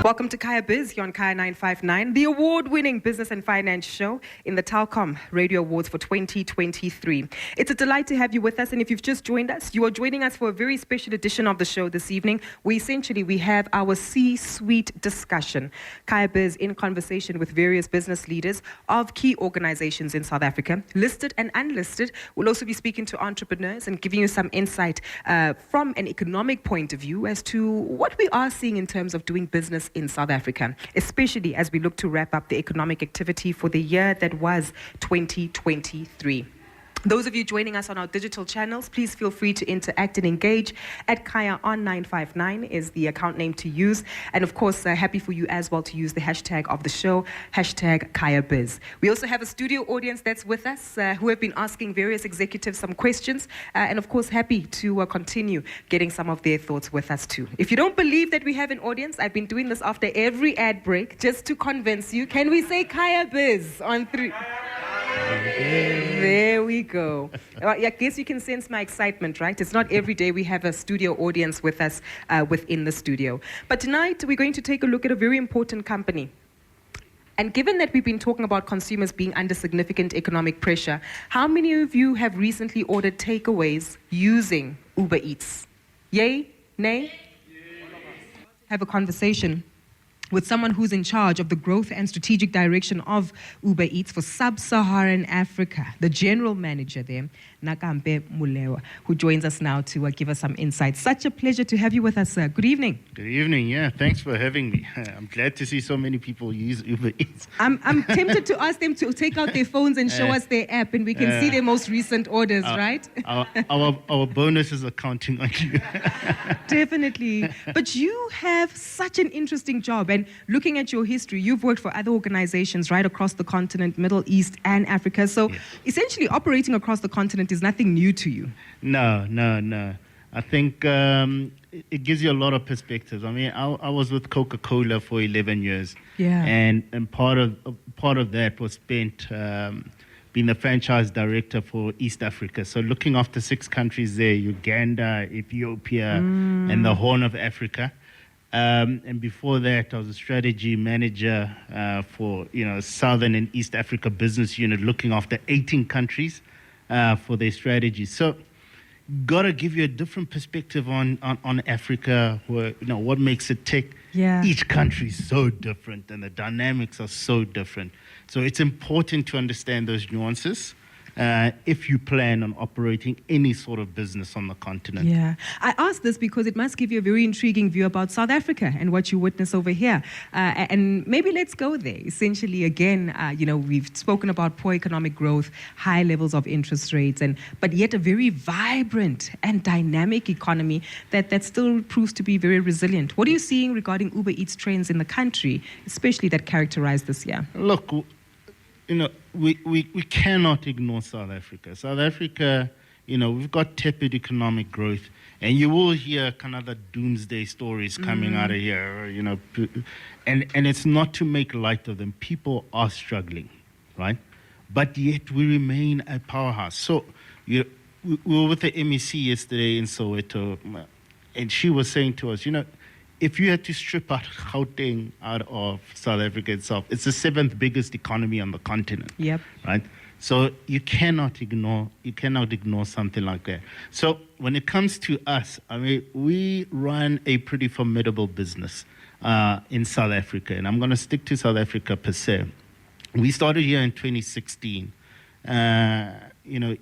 Welcome to Kaya Biz here on Kaya 959, the award-winning business and finance show in the Telkom Radio Awards for 2023. It's a delight to have you with us, and if you've just joined us, you are joining us for a very special edition of the show this evening, where essentially we have our C-suite discussion. Kaya Biz in conversation with various business leaders of key organizations in South Africa, listed and unlisted. We'll also be speaking to entrepreneurs and giving you some insight from an economic point of view as to what we are seeing in terms of doing business in South Africa, especially as we look to wrap up the economic activity for the year that was 2023. Those of you joining us on our digital channels, please feel free to interact and engage. At Kaya on 959 is the account name to use. And of course, happy for you as well to use the hashtag of the show, hashtag Kaya Biz. We also have a studio audience that's with us who have been asking various executives some questions. And of course, happy to continue getting some of their thoughts with us too. If you don't believe that we have an audience, I've been doing this after every ad break just to convince you. Can we say Kaya Biz on 3? There we go. I guess you can sense my excitement, right? It's not every day we have a studio audience with us within the studio. But tonight we're going to take a look at a very important company. And given that we've been talking about consumers being under significant economic pressure, how many of you have recently ordered takeaways using Uber Eats? Yay? Nay? Have a conversation with someone who's in charge of the growth and strategic direction of Uber Eats for Sub-Saharan Africa, the general manager there, Nakampe Molewa, who joins us now to give us some insights. Such a pleasure to have you with us, sir. Good evening. Good evening. Yeah, thanks for having me. I'm glad to see so many people use Uber Eats. I'm tempted to ask them to take out their phones and show us their app, and we can see their most recent orders, right? Our bonuses are counting on you. Definitely. But you have such an interesting job, and looking at your history, you've worked for other organizations right across the continent, Middle East and Africa. So essentially operating across the continent is nothing new to you. No. I think it gives you a lot of perspectives. I mean, I was with Coca-Cola for 11 years. Yeah. And part of that was spent being the franchise director for East Africa. So looking after 6 countries there, Uganda, Ethiopia, and the Horn of Africa. And before that, I was a strategy manager for Southern and East Africa business unit, looking after 18 countries for their strategy. So, gotta give you a different perspective on Africa. Where, what makes it tick. Yeah. Each country is so different, and the dynamics are so different. So it's important to understand those nuances. If you plan on operating any sort of business on the continent. Yeah. I ask this because it must give you a very intriguing view about South Africa and what you witness over here. And maybe let's go there. Essentially, again, we've spoken about poor economic growth, high levels of interest rates, but yet a very vibrant and dynamic economy that still proves to be very resilient. What are you seeing regarding Uber Eats trends in the country, especially that characterized this year? Look, we cannot ignore South Africa. South Africa, we've got tepid economic growth, and you will hear kind of the doomsday stories coming out of here, and it's not to make light of them. People are struggling, right? But yet we remain a powerhouse. So we were with the MEC yesterday in Soweto, and she was saying to us, if you had to strip out Gauteng out of South Africa itself, it's the 7th biggest economy on the continent. Yep. Right? So you cannot ignore something like that. So when it comes to us, I mean, we run a pretty formidable business in South Africa, and I'm going to stick to South Africa per se. We started here in 2016,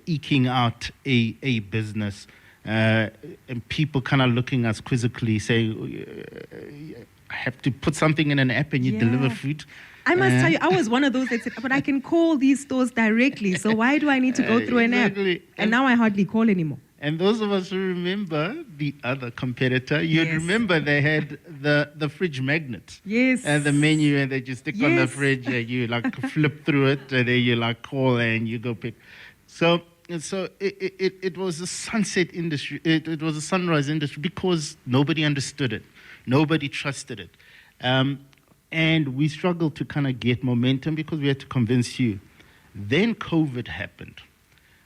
eking out a business. And people kind of looking at us quizzically, saying, I have to put something in an app and you deliver food. I must tell you, I was one of those that said, but I can call these stores directly, so why do I need to go through an app? And now I hardly call anymore. And those of us who remember the other competitor, you'd remember they had the fridge magnet. Yes. And the menu, and they just stick on the fridge, and you flip through it, and then you call and you go pick. So it was a sunset industry. It was a sunrise industry because nobody understood it. Nobody trusted it. And we struggled to kind of get momentum because we had to convince you. Then COVID happened.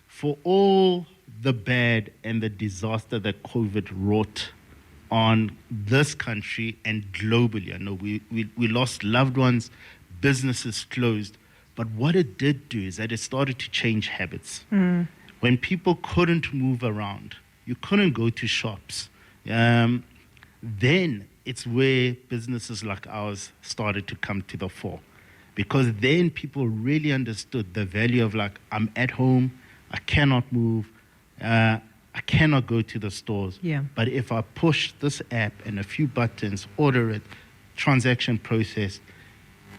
For all the bad and the disaster that COVID wrought on this country and globally. I know we lost loved ones, businesses closed, but what it did do is that it started to change habits. When people couldn't move around, you couldn't go to shops, then it's where businesses like ours started to come to the fore. Because then people really understood the value of like, I'm at home, I cannot move, I cannot go to the stores. Yeah. But if I push this app and a few buttons, order it, transaction processed,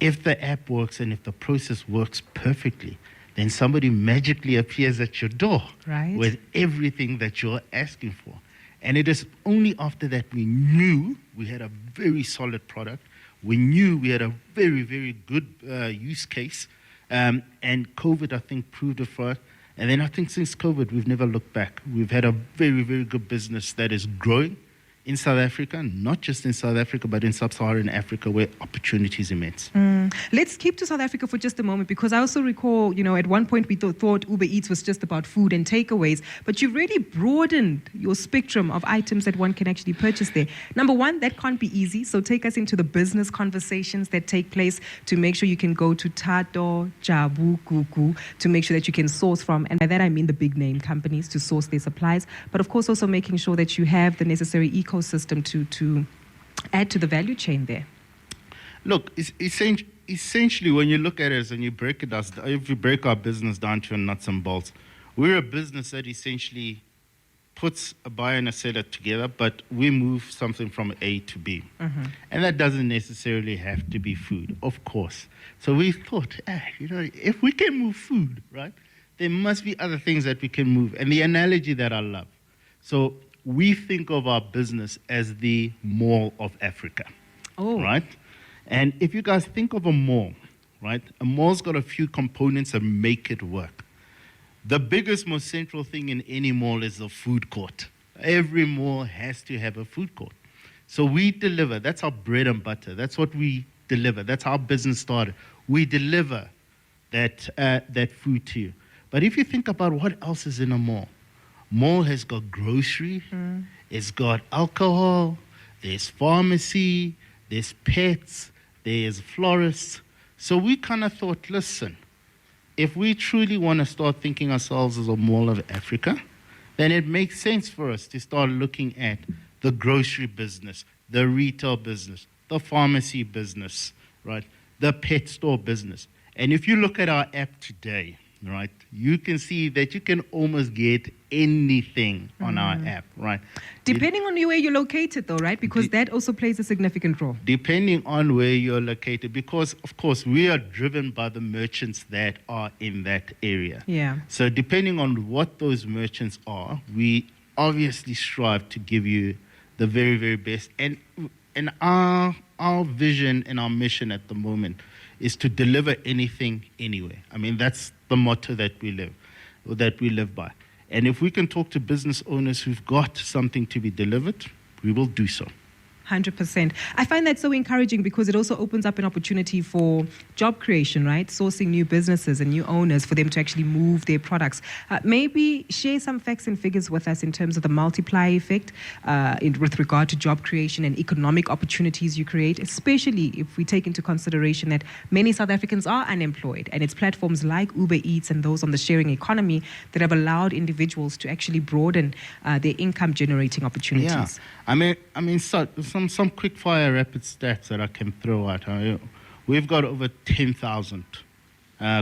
if the app works and if the process works perfectly, then somebody magically appears at your door with everything that you're asking for. And it is only after that we knew we had a very solid product. We knew we had a very, very good use case. And COVID, I think, proved it for us. And then I think since COVID, we've never looked back. We've had a very, very good business that is growing in South Africa, not just in South Africa, but in sub-Saharan Africa, where opportunity is immense. Let's keep to South Africa for just a moment, because I also recall, at one point we thought Uber Eats was just about food and takeaways, but you've really broadened your spectrum of items that one can actually purchase there. Number one, that can't be easy, so take us into the business conversations that take place to make sure you can go to Tato, Jabu, Gugu, to make sure that you can source from, and by that I mean the big name companies, to source their supplies, but of course also making sure that you have the necessary ecosystem to add to the value chain there. Look, essentially, when you look at it and you break it down, if you break our business down to nuts and bolts, we're a business that essentially puts a buyer and a seller together, but we move something from A to B. And that doesn't necessarily have to be food, of course. So we thought, if we can move food, right, there must be other things that we can move. And the analogy that I love. So we think of our business as the mall of Africa, right? And if you guys think of a mall, right, a mall's got a few components that make it work. The biggest, most central thing in any mall is the food court. Every mall has to have a food court. So we deliver. That's our bread and butter. That's what we deliver. That's how business started. We deliver that food to you. But if you think about what else is in a mall has got grocery, it's got alcohol, there's pharmacy, there's pets, there's florists. So we kind of thought, listen, if we truly want to start thinking ourselves as a mall of Africa, then it makes sense for us to start looking at the grocery business, the retail business, the pharmacy business, right, the pet store business. And if you look at our app today, right, you can see that you can almost get anything on our app, right? Depending on where you're located, though, right? Because that also plays a significant role. Depending on where you're located, because, of course, we are driven by the merchants that are in that area. Yeah. So depending on what those merchants are, we obviously strive to give you the very, very best. And our vision and our mission at the moment is to deliver anything, anywhere. I mean, that's the motto that we live by. And if we can talk to business owners who've got something to be delivered, we will do so. 100%. I find that so encouraging because it also opens up an opportunity for job creation, right? Sourcing new businesses and new owners for them to actually move their products. Maybe share some facts and figures with us in terms of the multiplier effect with regard to job creation and economic opportunities you create, especially if we take into consideration that many South Africans are unemployed, and it's platforms like Uber Eats and those on the sharing economy that have allowed individuals to actually broaden their income generating opportunities. Yeah. I mean, some quick fire rapid stats that I can throw out. We've got over 10,000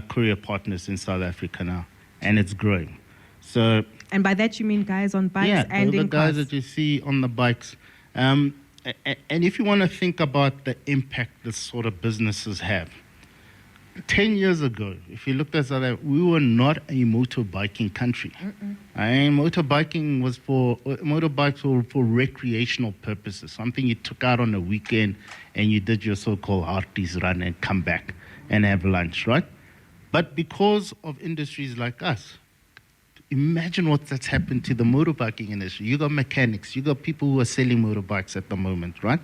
courier partners in South Africa now, and it's growing. So, and by that you mean guys on bikes and in the guys cars. that you see on the bikes. And if you want to think about the impact this sort of businesses have, 10 years ago, if you looked at South Africa, we were not a motorbiking country. Motorbikes were for recreational purposes, something you took out on a weekend and you did your so-called Harties run and come back and have lunch, right? But because of industries like us, imagine what that's happened to the motorbiking industry. You got mechanics, you got people who are selling motorbikes at the moment, right?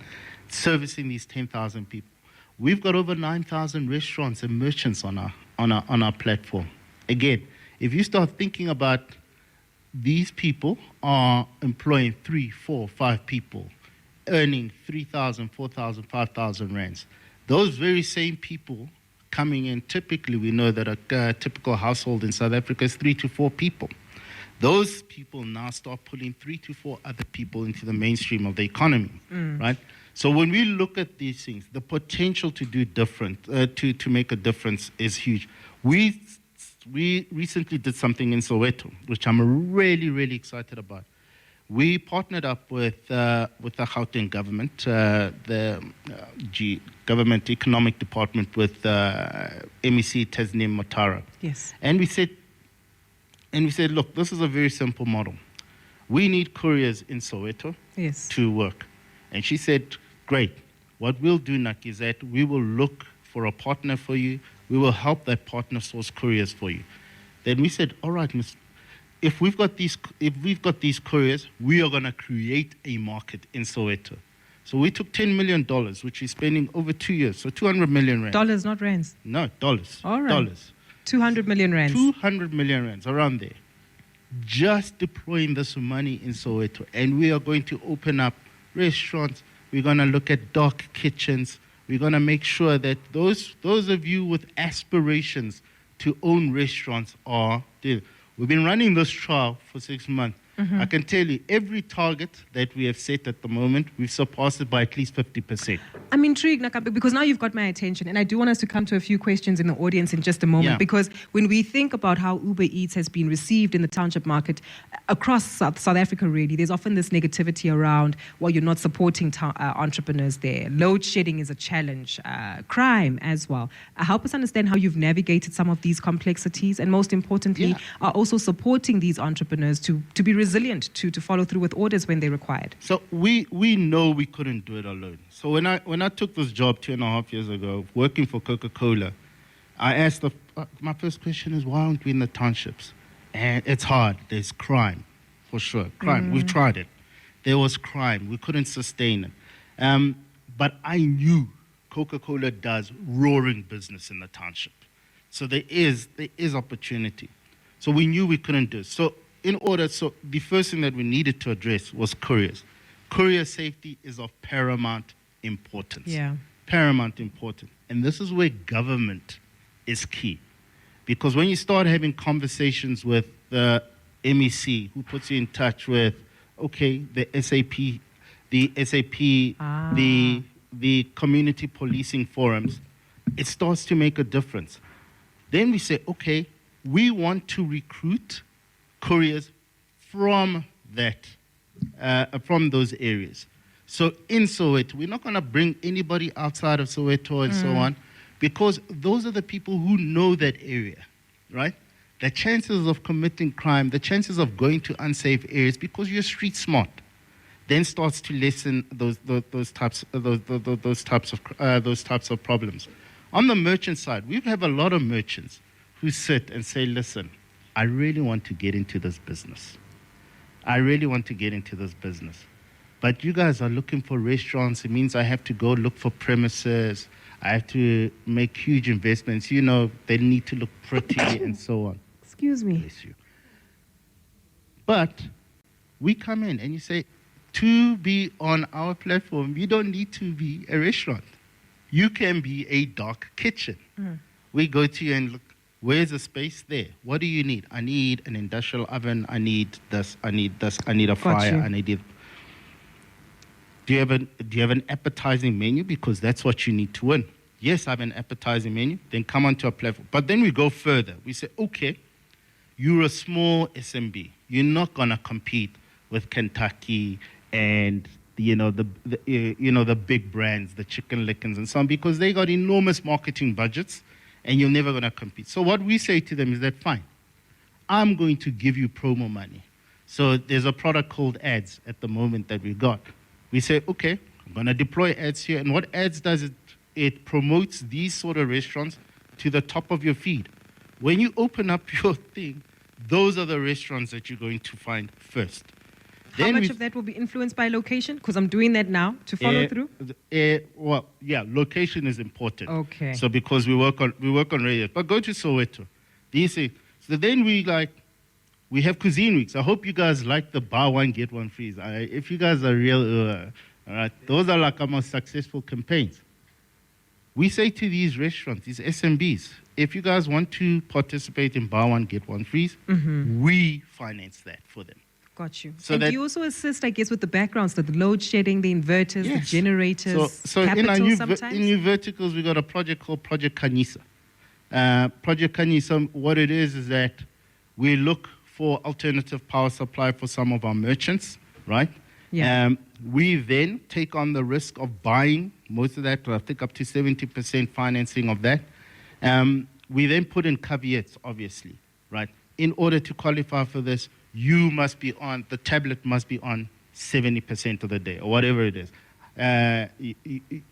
Servicing these 10,000 people. We've got over 9,000 restaurants and merchants on our platform. Again, if you start thinking about these people are employing 3, 4, 5 people earning 3,000, 4,000, 5,000 rands. Those very same people coming in, typically we know that a typical household in South Africa is 3 to 4 people. Those people now start pulling 3 to 4 other people into the mainstream of the economy, right? So when we look at these things, the potential to do different, to make a difference is huge. We recently did something in Soweto, which I'm really, really excited about. We partnered up with the Gauteng government, the government economic department with MEC Tasneem Matara. Yes. And we said, look, this is a very simple model. We need couriers in Soweto to work. And she said, great. What we'll do, Nak, is that we will look for a partner for you. We will help that partner source couriers for you. Then we said, all right, if we've got these couriers, we are going to create a market in Soweto. So we took $10 million, which we're spending over 2 years, so 200 million rands. Dollars, not rands. No, dollars. All right. Dollars. 200 million rands. 200 million rands, around there. Just deploying this money in Soweto. And we are going to open up restaurants. We're going to look at dark kitchens. We're going to make sure that those of you with aspirations to own restaurants are there. We've been running this trial for 6 months. I can tell you, every target that we have set at the moment, we've surpassed it by at least 50%. I'm intrigued, Nakampe, because now you've got my attention, and I do want us to come to a few questions in the audience in just a moment, because when we think about how Uber Eats has been received in the township market across South Africa, really, there's often this negativity around, well, you're not supporting entrepreneurs there. Load shedding is a challenge, crime as well. Help us understand how you've navigated some of these complexities, and most importantly, are also supporting these entrepreneurs to be resilient, to follow through with orders when they're required. So we know we couldn't do it alone. So when I took this job 2.5 years ago, working for Coca-Cola, I asked my first question is, why aren't we in the townships? And it's hard. There's crime, for sure. Crime. We've tried it. There was crime. We couldn't sustain it. But I knew Coca-Cola does roaring business in the township. So there is opportunity. So we knew we couldn't do it. So the first thing that we needed to address was couriers. Courier safety is of paramount importance. Yeah. Paramount importance. And this is where government is key. Because when you start having conversations with the MEC, who puts you in touch with, the SAP, the community policing forums, it starts to make a difference. Then we say, we want to recruit couriers from those areas. So in Soweto, we're not going to bring anybody outside of Soweto and so on, because those are the people who know that area, right? The chances of committing crime, the chances of going to unsafe areas, because you're street smart, then starts to lessen those types of problems. On the merchant side, we have a lot of merchants who sit and say, listen, I really want to get into this business. But you guys are looking for restaurants. It means I have to go look for premises. I have to make huge investments. You know, they need to look pretty and so on. Excuse me. Bless you. But we come in and you say, to be on our platform, you don't need to be a restaurant. You can be a dark kitchen. We go to you and look, where's the space there? What do you need? I need an industrial oven. I need this. I need a fryer. I need it. Do you have an appetizing menu? Because that's what you need to win. Yes, I have an appetizing menu. Then come onto a platform. But then we go further. We say, you're a small SMB. You're not gonna compete with Kentucky and the big brands, the Chicken Lickens and so on, because they got enormous marketing budgets, and you're never gonna compete. So what we say to them is that, fine, I'm going to give you promo money. So there's a product called ads at the moment that we got. We say, I'm going to deploy ads here. And what ads does, it promotes these sort of restaurants to the top of your feed. When you open up your thing, those are the restaurants that you're going to find first. How much of that will be influenced by location? Because I'm doing that now to follow through. Location is important. Okay. So because we work on radio. But go to Soweto. So then we have cuisine weeks. I hope you guys like the buy one, get one free. If you guys are real All right, those are like our most successful campaigns. We say to these restaurants, these SMBs, if you guys want to participate in buy one, get one free, we finance that for them. Got you. So and that- do you also assist, I guess, with the backgrounds, the load shedding, the inverters, the Yes. generators, So capital in our new sometimes? in new verticals, we got a project called Project Kanisa. Project Kanisa, what it is that we look for alternative power supply for some of our merchants, right? Yeah. We then take on the risk of buying most of that, I think up to 70% financing of that. We then put in caveats, obviously, right? In order to qualify for this, you must be on, the tablet must be on 70% of the day, or whatever it is.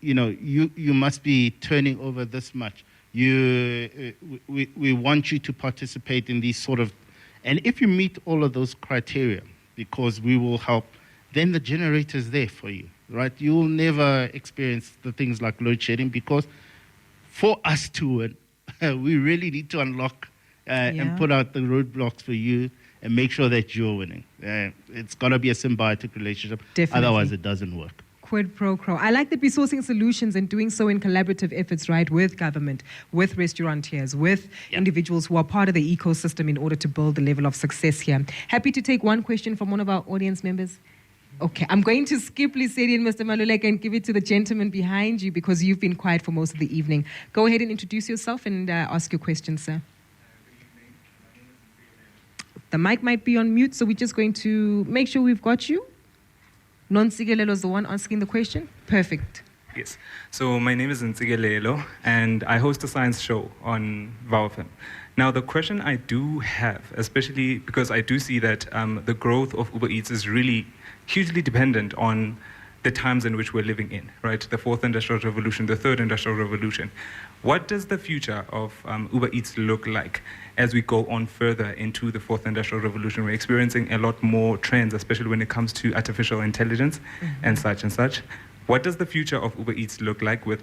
You must be turning over this much. We want you to participate in these sort of, and if you meet all of those criteria, because we will help, then the generator's there for you, right? You will never experience the things like load shedding, because for us to win, we really need to unlock and put out the roadblocks for you and make sure that you're winning. It's got to be a symbiotic relationship. Definitely. Otherwise, it doesn't work. Quid pro quo. I like that we're sourcing solutions and doing so in collaborative efforts, right, with government, with restaurateurs, with individuals who are part of the ecosystem in order to build the level of success here. Happy to take one question from one of our audience members. Okay, I'm going to skip Lisedi and Mr. Maluleka and give it to the gentleman behind you because you've been quiet for most of the evening. Go ahead and introduce yourself and ask your question, sir. The mic might be on mute, so we're just going to make sure we've got you. Non-Sigelelo is the one asking the question. Perfect. Yes. So my name is Ntsigelelo, and I host a science show on VowFM. Now, the question I do have, especially because I do see that the growth of Uber Eats is really hugely dependent on the times in which we're living in, right? The fourth industrial revolution, the third industrial revolution. What does the future of Uber Eats look like as we go on further into the fourth industrial revolution? We're experiencing a lot more trends, especially when it comes to artificial intelligence and such and such. What does the future of Uber Eats look like with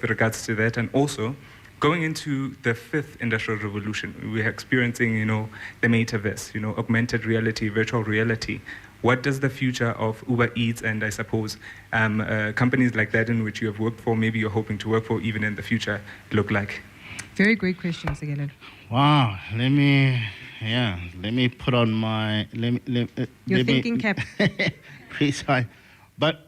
regards to that? And also, going into the fifth industrial revolution, we're experiencing, the metaverse, augmented reality, virtual reality. What does the future of Uber Eats and I suppose companies like that in which you have worked for, maybe you're hoping to work for even in the future, look like? Very great question, Sigelelo. Wow, let me put on my, Your thinking cap. Precise. But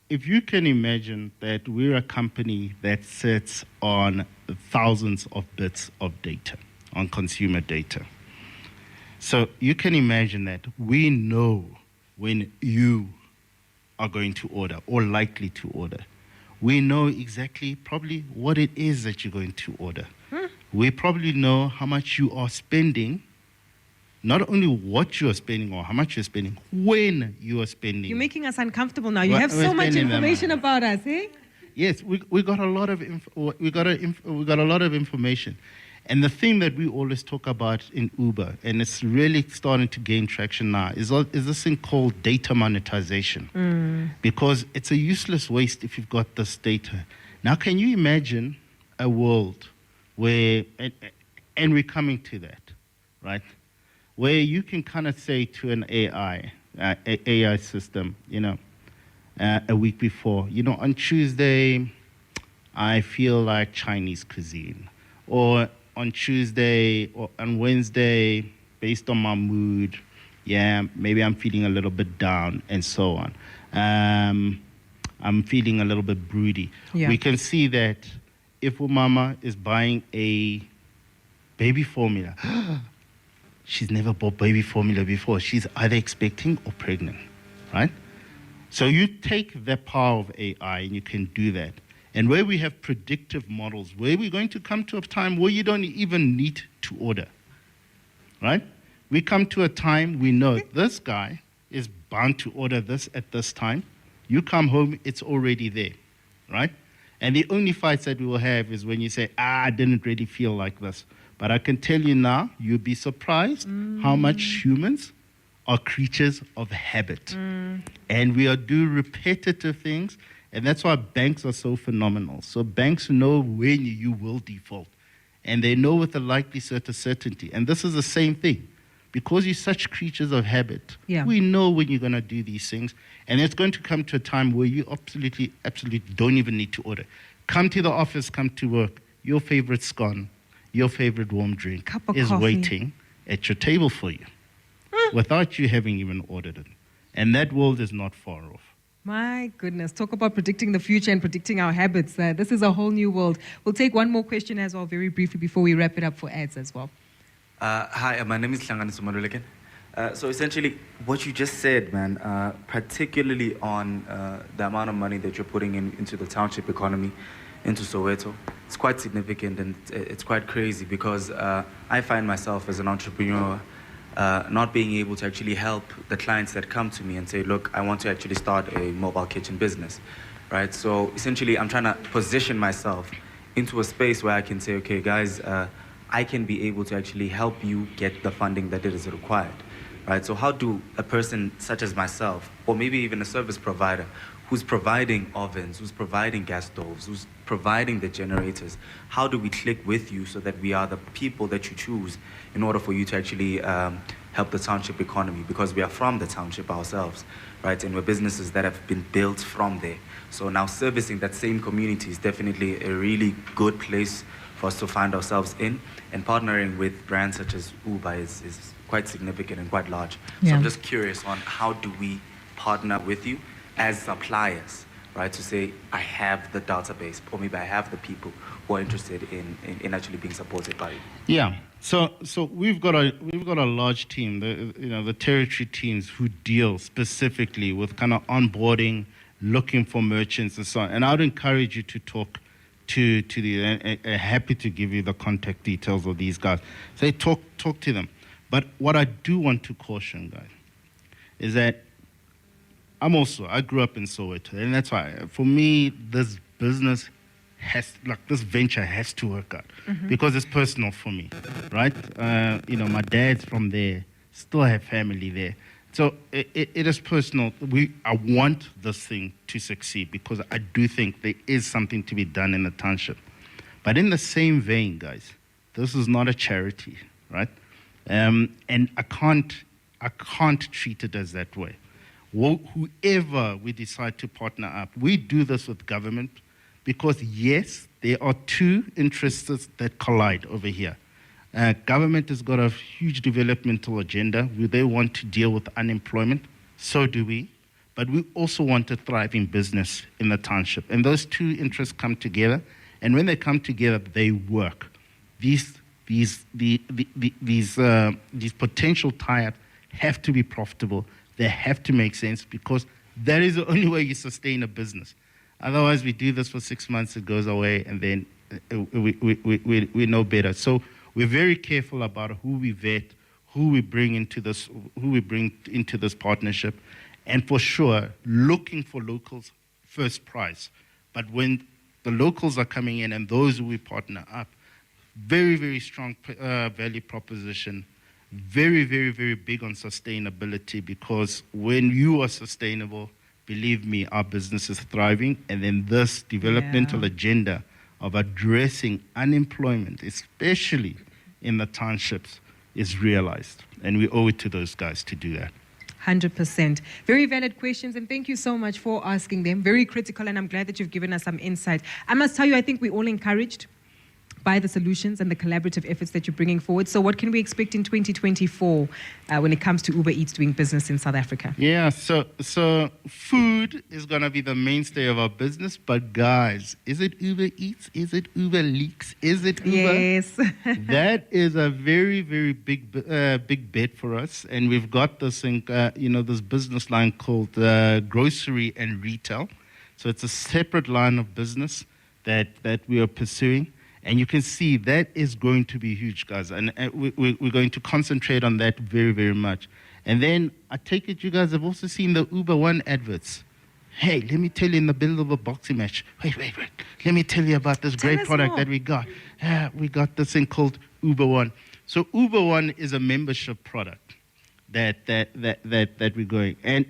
if you can imagine that we're a company that sits on thousands of bits of data, on consumer data. So you can imagine that we know when you are going to order or likely to order. We know exactly probably what it is that you're going to order. We probably know how much you are spending, not only what you are spending or how much you're spending, when you are spending. You're making us uncomfortable now. You have so much information about us, eh? Yes, we got a lot of we got a lot of information. And the thing that we always talk about in Uber, and it's really starting to gain traction now, is this thing called data monetization. Because it's a useless waste if you've got this data. Now, can you imagine a world where, and we're coming to that, right? Where you can kind of say to an AI system, a week before, on Tuesday, I feel like Chinese cuisine. Or on Tuesday or on Wednesday, based on my mood, maybe I'm feeling a little bit down and so on. I'm feeling a little bit broody. Yeah. We can see that if Umama is buying a baby formula, she's never bought baby formula before. She's either expecting or pregnant, right? So you take the power of AI and you can do that. And where we have predictive models, where we're going to come to a time where you don't even need to order, right? We come to a time we know this guy is bound to order this at this time. You come home, it's already there, right? And the only fights that we will have is when you say, I didn't really feel like this. But I can tell you now, you'll be surprised how much humans are creatures of habit. And we do repetitive things. And that's why banks are so phenomenal. So banks know when you will default. And they know with a likely certainty. And this is the same thing. because you're such creatures of habit, Yeah. we know when you're going to do these things. And it's going to come to a time where you absolutely don't even need to order. Come to the office, come to work. Your favorite scone, your favorite warm drink Cup of is coffee. waiting at your table for you without you having even ordered it. And that world is not far off. My goodness, talk about predicting the future and predicting our habits. This is a whole new world. We'll take one more question as well, very briefly, before we wrap it up for ads as well. Hi, my name is Hlanganiso Maluleke. So essentially, what you just said, man, particularly on the amount of money that you're putting into the township economy, into Soweto, it's quite significant and it's quite crazy because I find myself as an entrepreneur not being able to actually help the clients that come to me and say, look, I want to actually start a mobile kitchen business, right? So essentially, I'm trying to position myself into a space where I can say, okay, guys, I can be able to actually help you get the funding that it is required, right? So how do a person such as myself, or maybe even a service provider, who's providing ovens, who's providing gas stoves, who's providing the generators, how do we click with you so that we are the people that you choose in order for you to actually help the township economy? Because we are from the township ourselves, right? And we're businesses that have been built from there. So now servicing that same community is definitely a really good place for us to find ourselves in. And partnering with brands such as Uber is quite significant and quite large. So Yeah. I'm just curious on how do we partner with you as suppliers, right? To say, I have the database, or maybe I have the people who are interested in actually being supported by you. Yeah. So we've got a large team, the territory teams who deal specifically with kind of onboarding, looking for merchants and so on. And I would encourage you to talk to the happy to give you the contact details of these guys. Say talk to them. But what I do want to caution, guys, is that I grew up in Soweto, and that's why for me this business this venture has to work out because it's personal for me, right? My dad's from there, still have family there. So it is personal. I want this thing to succeed because I do think there is something to be done in the township. But in the same vein, guys, this is not a charity, right? And I can't treat it as that way. Whoever we decide to partner up, we do this with government because, yes, there are two interests that collide over here. Government has got a huge developmental agenda where they want to deal with unemployment. So do we. But we also want a thriving business in the township. And those two interests come together. And when they come together, they work. These potential tie-ups have to be profitable. They have to make sense because that is the only way you sustain a business. Otherwise, we do this for 6 months, it goes away, and then we know better. So we're very careful about who we vet, who we bring into this partnership, and for sure, looking for locals first prize. But when the locals are coming in and those who we partner up, very, very strong value proposition, very, very, very big on sustainability because when you are sustainable, believe me, our business is thriving. And then this developmental agenda of addressing unemployment, especially in the townships, is realized. And we owe it to those guys to do that. 100%. Very valid questions, and thank you so much for asking them. Very critical, and I'm glad that you've given us some insight. I must tell you, I think we're all encouraged by the solutions and the collaborative efforts that you're bringing forward. So what can we expect in 2024 when it comes to Uber Eats doing business in South Africa? Yeah, so food is going to be the mainstay of our business. But guys, is it Uber Eats? Is it Uber Leaks? Is it Uber? Yes. That is a very, very big bet for us. And we've got this thing, this business line called grocery and retail. So it's a separate line of business that we are pursuing. And you can see that is going to be huge, guys. And we're going to concentrate on that very, very much. And then I take it you guys have also seen the Uber One adverts. Hey, let me tell you in the middle of a boxing match. Wait. Let me tell you about this great product more. that we got. We got this thing called Uber One. So Uber One is a membership product that we're going. And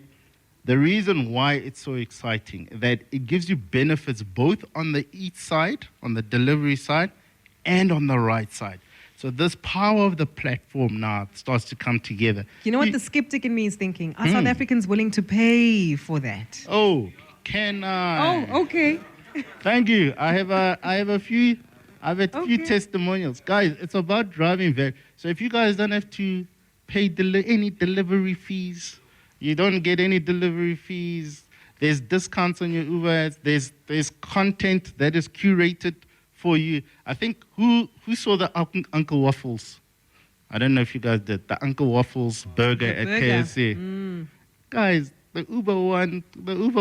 the reason why it's so exciting, that it gives you benefits both on the eat side, on the delivery side, and on the right side. So So this power of the platform now starts to come together. You know what the skeptic in me is thinking? Are South Africans willing to pay for that? Oh, can I? Oh, okay. Thank you. I have a few testimonials. Guys, it's about driving value. So if you guys don't have to pay any delivery fees, you don't get any delivery fees, there's discounts on your Uber ads, there's content that is curated for you. I think who saw the Uncle Waffles? I don't know if you guys did. The Uncle Waffles burger at KFC. Guys, the Uber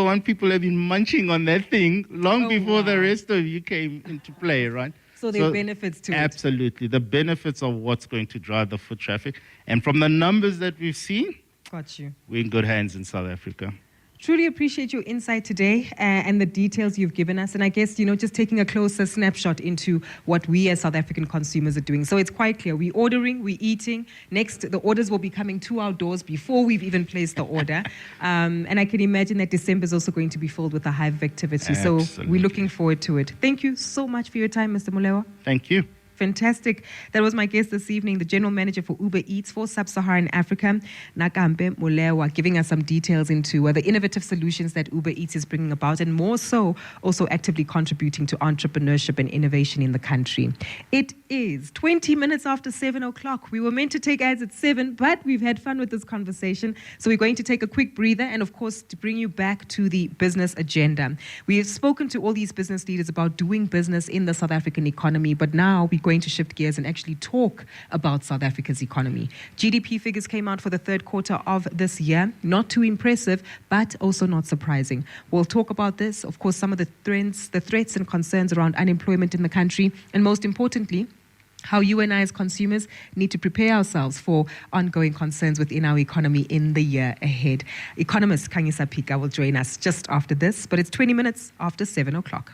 One people have been munching on that thing long before the rest of you came into play, right? So there are benefits to it. Absolutely. The benefits of what's going to drive the foot traffic. And from the numbers that we've seen, got you. We're in good hands in South Africa. Truly appreciate your insight today and the details you've given us. And I guess, just taking a closer snapshot into what we as South African consumers are doing. So it's quite clear. We're ordering, we're eating. Next, the orders will be coming to our doors before we've even placed the order. And I can imagine that December is also going to be filled with a hive of activity. Absolutely. So we're looking forward to it. Thank you so much for your time, Mr. Molewa. Thank you. Fantastic. That was my guest this evening, the General Manager for Uber Eats for Sub-Saharan Africa, Nakampe Molewa, giving us some details into the innovative solutions that Uber Eats is bringing about, and more so, also actively contributing to entrepreneurship and innovation in the country. It is 20 minutes after 7 o'clock. We were meant to take ads at 7, but we've had fun with this conversation. So we're going to take a quick breather and, of course, to bring you back to the business agenda. We have spoken to all these business leaders about doing business in the South African economy, but now we're going to shift gears and actually talk about South Africa's economy. GDP figures came out for the third quarter of this year. Not too impressive, but also not surprising. We'll talk about this, of course, some of the threats and concerns around unemployment in the country, and most importantly, how you and I as consumers need to prepare ourselves for ongoing concerns within our economy in the year ahead. Economist Kanyisa Pika will join us just after this, but it's 20 minutes after 7 o'clock.